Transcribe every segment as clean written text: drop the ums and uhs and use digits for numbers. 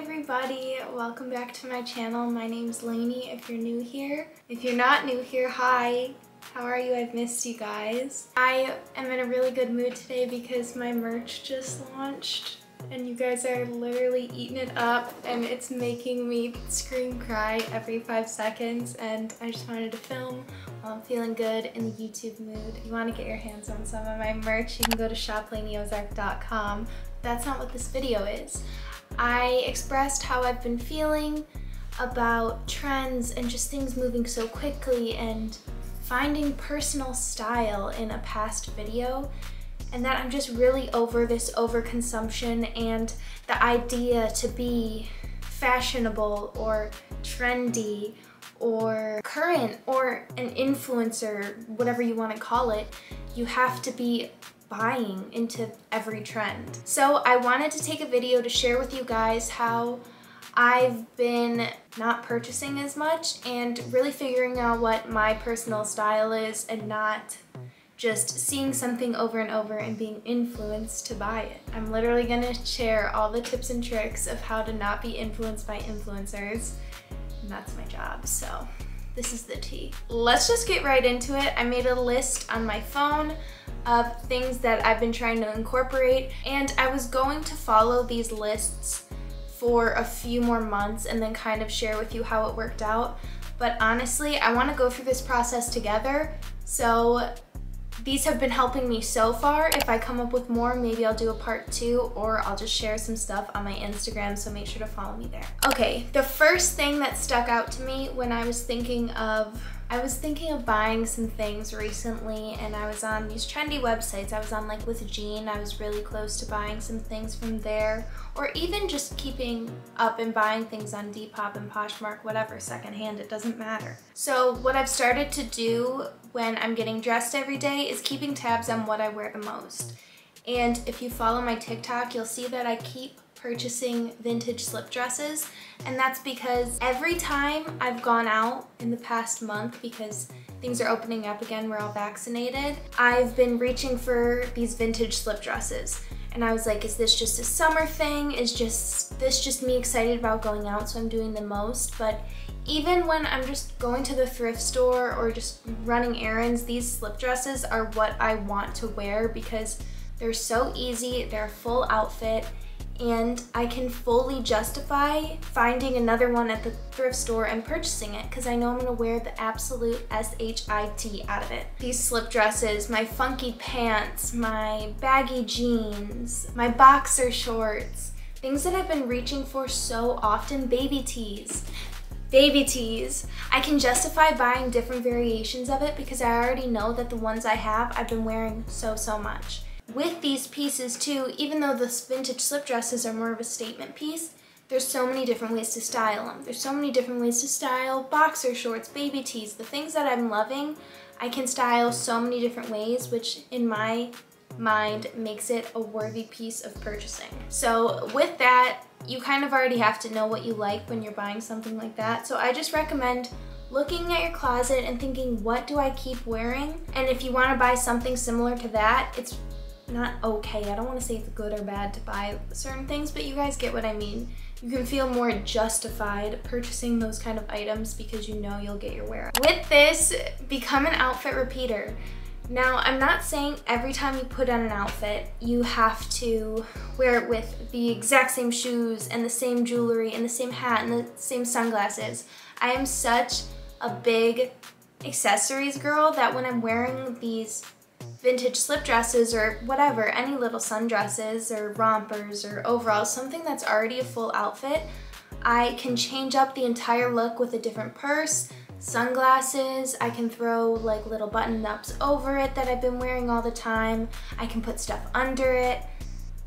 everybody, welcome back to my channel. My name's Lainey if you're new here. If you're not new here, hi. How are you? I've missed you guys. I am in a really good mood today because my merch just launched and you guys are literally eating it up and it's making me scream cry every 5 seconds, and I just wanted to film while I'm feeling good in the YouTube mood. If you want to get your hands on some of my merch, you can go to shoplainyozark.com. That's not what this video is. I expressed how I've been feeling about trends and just things moving so quickly and finding personal style in a past video, and that I'm just really over this overconsumption and the idea to be fashionable or trendy or current or an influencer, whatever you want to call it. You have to be buying into every trend. So I wanted to take a video to share with you guys how I've been not purchasing as much and really figuring out what my personal style is and not just seeing something over and over and being influenced to buy it. I'm literally gonna share all the tips and tricks of how to not be influenced by influencers, and that's my job, so this is the tea. Let's just get right into it. I made a list on my phone of things that I've been trying to incorporate, and I was going to follow these lists for a few more months and then kind of share with you how it worked out. But honestly, I want to go through this process together. So these have been helping me so far. If I come up with more, maybe I'll do a part 2, or I'll just share some stuff on my Instagram, so make sure to follow me there. Okay, the first thing that stuck out to me when I was thinking of buying some things recently, and I was on these trendy websites. I was on like With Jean. I was really close to buying some things from there, or even just keeping up and buying things on Depop and Poshmark, whatever, secondhand, it doesn't matter. So what I've started to do when I'm getting dressed every day is keeping tabs on what I wear the most. And if you follow my TikTok, you'll see that I keep purchasing vintage slip dresses, and that's because every time I've gone out in the past month, because things are opening up again, we're all vaccinated, I've been reaching for these vintage slip dresses. And I was like, is this just a summer thing? Is this just me excited about going out, so I'm doing the most? But even when I'm just going to the thrift store or just running errands, these slip dresses are what I want to wear because they're so easy, they're a full outfit, and I can fully justify finding another one at the thrift store and purchasing it because I know I'm gonna wear the absolute SHIT out of it. These slip dresses, my funky pants, my baggy jeans, my boxer shorts, things that I've been reaching for so often, baby tees. Baby tees. I can justify buying different variations of it because I already know that the ones I have, I've been wearing so much. With these pieces too, even though the vintage slip dresses are more of a statement piece, there's so many different ways to style them. There's so many different ways to style boxer shorts, baby tees, the things that I'm loving, I can style so many different ways, which in my mind makes it a worthy piece of purchasing. So with that, you kind of already have to know what you like when you're buying something like that. So I just recommend looking at your closet and thinking, what do I keep wearing? And if you want to buy something similar to that, it's not okay, I don't want to say it's good or bad to buy certain things, but you guys get what I mean. You can feel more justified purchasing those kind of items because you know you'll get your wear out. With this, become an outfit repeater. Now, I'm not saying every time you put on an outfit, you have to wear it with the exact same shoes and the same jewelry and the same hat and the same sunglasses. I am such a big accessories girl that when I'm wearing these vintage slip dresses or whatever, any little sundresses or rompers or overalls, something that's already a full outfit, I can change up the entire look with a different purse, sunglasses, I can throw like little button-ups over it that I've been wearing all the time, I can put stuff under it,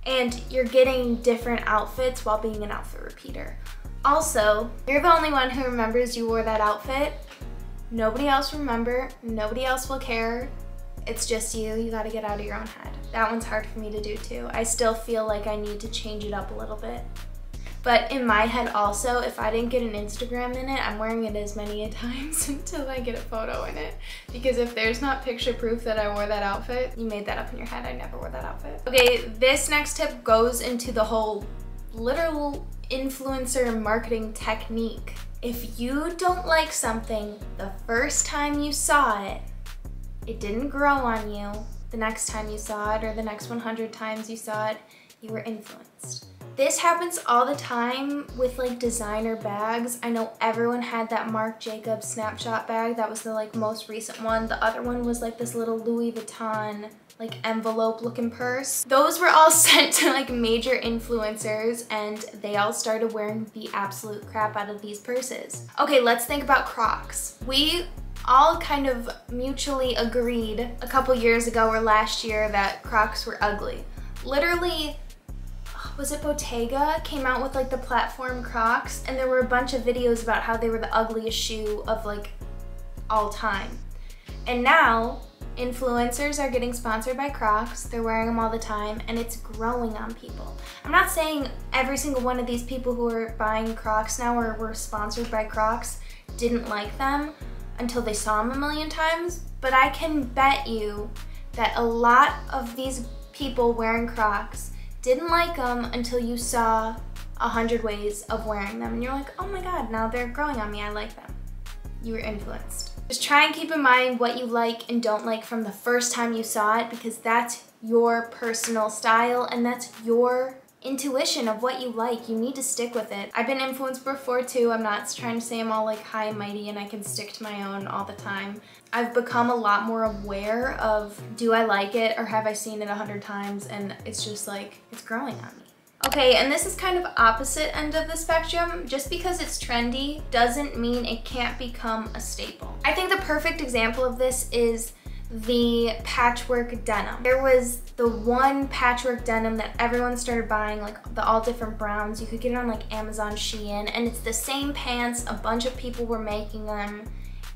and you're getting different outfits while being an outfit repeater. Also, you're the only one who remembers you wore that outfit. Nobody else will remember, nobody else will care. It's just you gotta get out of your own head. That one's hard for me to do too. I still feel like I need to change it up a little bit. But in my head also, if I didn't get an Instagram in it, I'm wearing it as many times until I get a photo in it. Because if there's not picture proof that I wore that outfit, you made that up in your head, I never wore that outfit. Okay, this next tip goes into the whole literal influencer marketing technique. If you don't like something the first time you saw it, it didn't grow on you the next time you saw it or the next 100 times you saw it, you were influenced. This happens all the time with like designer bags. I know everyone had that Marc Jacobs snapshot bag. That was the like most recent one. The other one was like this little Louis Vuitton like envelope looking purse. Those were all sent to like major influencers and they all started wearing the absolute crap out of these purses. Okay, let's think about Crocs. We all kind of mutually agreed a couple years ago or last year that Crocs were ugly. Literally, was it Bottega came out with like the platform Crocs, and there were a bunch of videos about how they were the ugliest shoe of like all time. And now influencers are getting sponsored by Crocs, they're wearing them all the time, and it's growing on people. I'm not saying every single one of these people who are buying Crocs now or were sponsored by Crocs didn't like them until they saw them a million times, but I can bet you that a lot of these people wearing Crocs didn't like them until you saw 100 ways of wearing them and you're like, oh my god, now they're growing on me, I like them. You were influenced. Just try and keep in mind what you like and don't like from the first time you saw it, because that's your personal style and that's your intuition of what you like. You need to stick with it. I've been influenced before too. I'm not trying to say I'm all like high and mighty and I can stick to my own all the time. I've become a lot more aware of, do I like it or have I seen it 100 times, and it's just like, it's growing on me. Okay, and this is kind of opposite end of the spectrum. Just because it's trendy doesn't mean it can't become a staple. I think the perfect example of this is the patchwork denim. There was the one patchwork denim that everyone started buying, like the all different browns. You could get it on like Amazon, Shein, and it's the same pants. A bunch of people were making them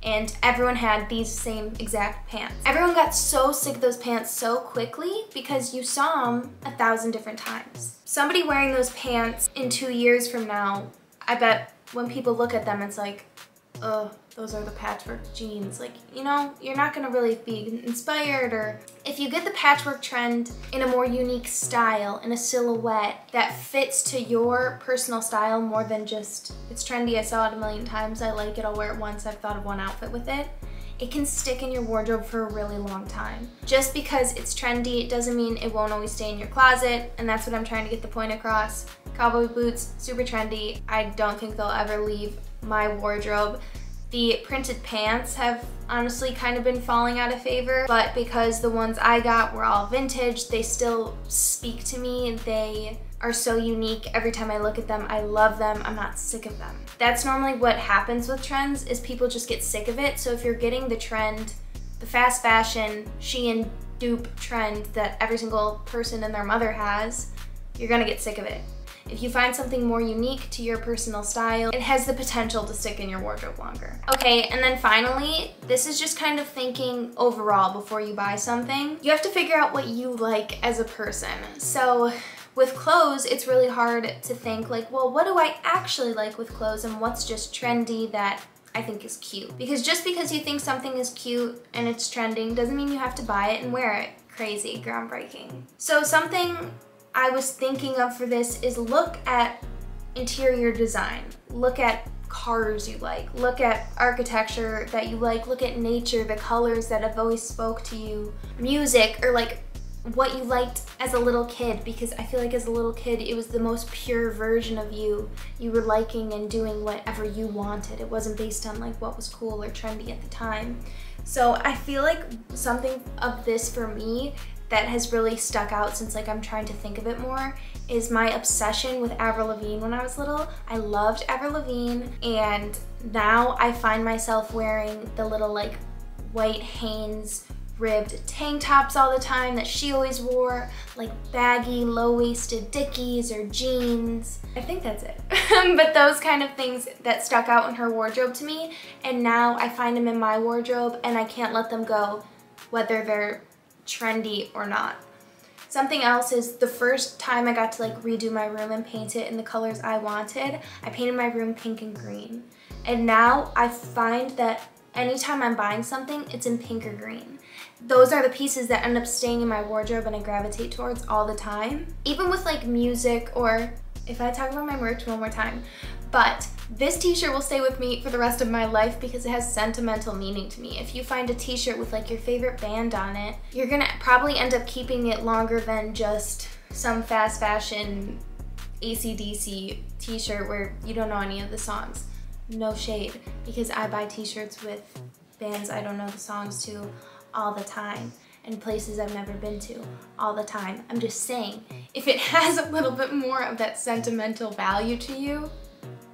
and everyone had these same exact pants. Everyone got so sick of those pants so quickly because you saw them 1,000 different times. Somebody wearing those pants in 2 years from now, I bet when people look at them, it's like, ugh, those are the patchwork jeans. Like, you know, you're not gonna really be inspired. Or if you get the patchwork trend in a more unique style, in a silhouette that fits to your personal style more than just, it's trendy, I saw it a million times, I like it, I'll wear it once, I've thought of one outfit with it, it can stick in your wardrobe for a really long time. Just because it's trendy, it doesn't mean it won't always stay in your closet, and that's what I'm trying to get the point across. Cowboy boots, super trendy. I don't think they'll ever leave my wardrobe. The printed pants have honestly kind of been falling out of favor, but because the ones I got were all vintage, they still speak to me. They are so unique. Every time I look at them, I love them. I'm not sick of them. That's normally what happens with trends, is people just get sick of it. So if you're getting the trend, the fast fashion, Shein dupe trend that every single person and their mother has, you're gonna get sick of it. If you find something more unique to your personal style, it has the potential to stick in your wardrobe longer. Okay, and then finally, this is just kind of thinking overall before you buy something. You have to figure out what you like as a person. So with clothes, it's really hard to think like, well, what do I actually like with clothes and what's just trendy that I think is cute? Because just because you think something is cute and it's trending doesn't mean you have to buy it and wear it. Crazy, groundbreaking. So something I was thinking of for this is look at interior design. Look at cars you like. Look at architecture that you like. Look at nature, the colors that have always spoke to you. Music, or like what you liked as a little kid, because I feel like as a little kid, it was the most pure version of you. You were liking and doing whatever you wanted. It wasn't based on like what was cool or trendy at the time. So I feel like something of this for me that has really stuck out since like I'm trying to think of it more is my obsession with Avril Lavigne when I was little. I loved Avril Lavigne, and now I find myself wearing the little like white Hanes ribbed tank tops all the time that she always wore, like baggy, low-waisted Dickies or jeans. I think that's it. But those kind of things that stuck out in her wardrobe to me, and now I find them in my wardrobe and I can't let them go, whether they're trendy or not. Something else is the first time I got to like redo my room and paint it in the colors I wanted, I painted my room pink and green. And now I find that anytime I'm buying something, it's in pink or green. Those are the pieces that end up staying in my wardrobe and I gravitate towards all the time. Even with like music, or if I talk about my merch one more time. But this t-shirt will stay with me for the rest of my life because it has sentimental meaning to me. If you find a t-shirt with like your favorite band on it, you're gonna probably end up keeping it longer than just some fast fashion AC/DC t-shirt where you don't know any of the songs. No shade, because I buy t-shirts with bands I don't know the songs to all the time, and places I've never been to all the time. I'm just saying, if it has a little bit more of that sentimental value to you,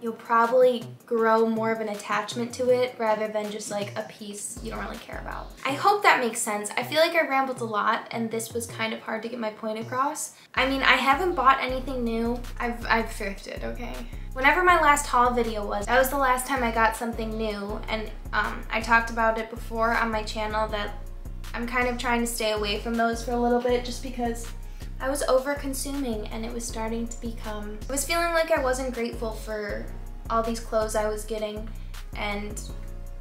you'll probably grow more of an attachment to it rather than just like a piece you don't really care about. I hope that makes sense. I feel like I rambled a lot and this was kind of hard to get my point across. I mean, I haven't bought anything new. I've thrifted, okay? Whenever my last haul video was, that was the last time I got something new, and I talked about it before on my channel that I'm kind of trying to stay away from those for a little bit just because I was over consuming and it was starting to become, I was feeling like I wasn't grateful for all these clothes I was getting, and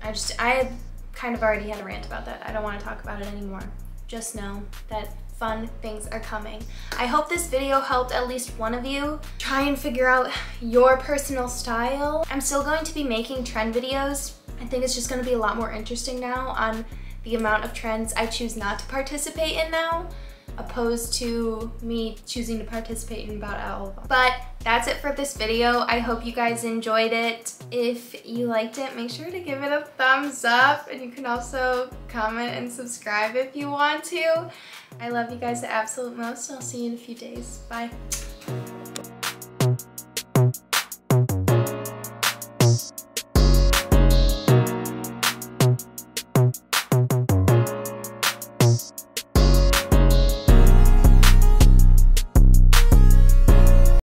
I had kind of already had a rant about that. I don't want to talk about it anymore. Just know that fun things are coming. I hope this video helped at least one of you try and figure out your personal style. I'm still going to be making trend videos. I think it's just going to be a lot more interesting now on the amount of trends I choose not to participate in now, opposed to me choosing to participate in about all of them. But that's it for this video. I hope you guys enjoyed it. If you liked it, make sure to give it a thumbs up, and you can also comment and subscribe if you want to. I love you guys the absolute most. I'll see you in a few days. Bye.